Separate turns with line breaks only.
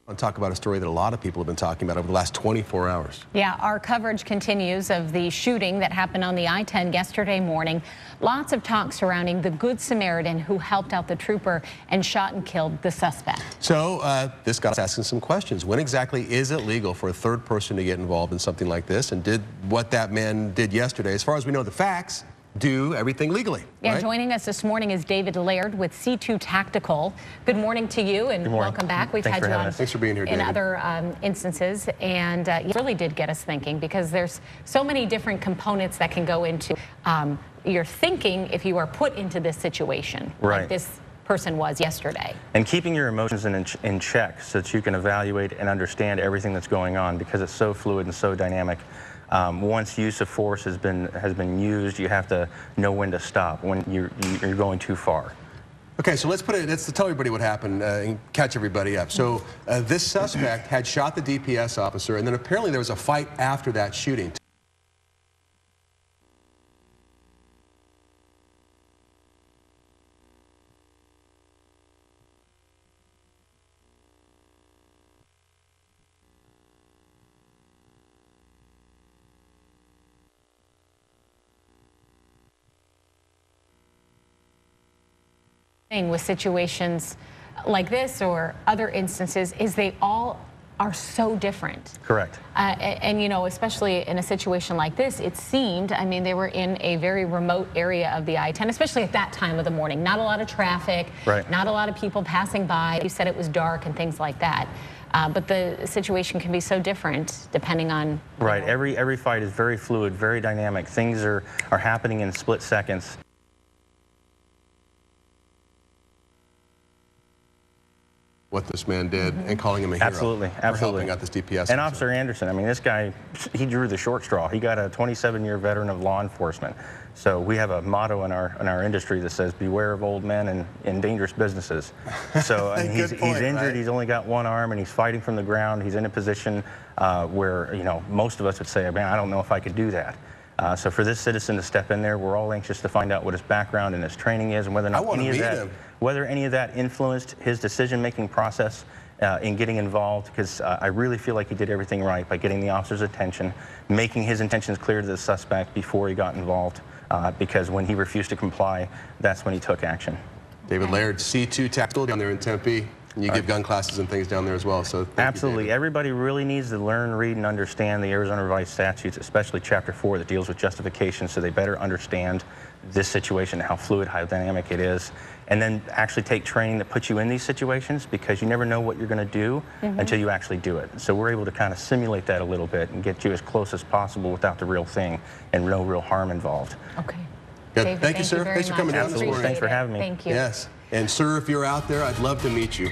I'll talk about a story that a lot of people have been talking about over the last 24 hours.
Yeah, our coverage continues of the shooting that happened on the I-10 yesterday morning. Lots of talk surrounding the Good Samaritan who helped out the trooper and shot and killed the suspect.
So this got us asking some questions. When exactly is it legal for a third person to get involved in something like this? And did what that man did yesterday, as far as we know the facts, do everything legally?
Yeah,
right?
Joining us this morning is David Laird with C2 Tactical. Good morning to you and welcome back. We've had you on
Thanks for being here,
in
David.
other instances, and it really did get us thinking because there's so many different components that can go into your thinking if you are put into this situation, like this person was yesterday.
And keeping your emotions in check so that you can evaluate and understand everything that's going on, because it's so fluid and so dynamic. Once use of force has been used, you have to know when to stop, when you're going too far.
Okay, so let's tell everybody what happened and catch everybody up. So this suspect had shot the DPS officer, and then apparently there was a fight after that shooting.
With situations like this or other instances is they all are so different.
Correct.
And you know, especially in a situation like this, it seemed, I mean, they were in a very remote area of the I-10, especially at that time of the morning. Not a lot of traffic, not a lot of people passing by. You said it was dark and things like that. But the situation can be so different depending on...
Right, every fight is very fluid, very dynamic. Things are happening in split seconds.
What this man did and calling him a hero.
Absolutely.
For helping out this DPS.
And Officer Anderson, I mean, this guy, he drew the short straw. He got a 27-year veteran of law enforcement. So we have a motto in our industry that says, beware of old men and dangerous businesses. So I mean, he's injured, right? He's only got one arm and he's fighting from the ground. He's in a position where, you know, most of us would say, man, I don't know if I could do that. So for this citizen to step in there, we're all anxious to find out what his background and his training is and whether or not any of that influenced his decision-making process in getting involved, because I really feel like he did everything right by getting the officer's attention, making his intentions clear to the suspect before he got involved, because when he refused to comply, that's when he took action.
David Laird, C2 Tactical down there in Tempe. And you give gun classes and things down there as well. So
absolutely. Everybody really needs to learn, read, and understand the Arizona Revised Statutes, especially Chapter 4 that deals with justification, so they better understand this situation, how fluid, how dynamic it is, and then actually take training that puts you in these situations, because you never know what you're going to do until you actually do it. So we're able to kind of simulate that a little bit and get you as close as possible without the real thing and no real harm involved.
Okay.
David, thank you, sir. Thanks for coming down this morning.
Thanks for having me.
Thank you.
Yes. And sir, if you're out there, I'd love to meet you.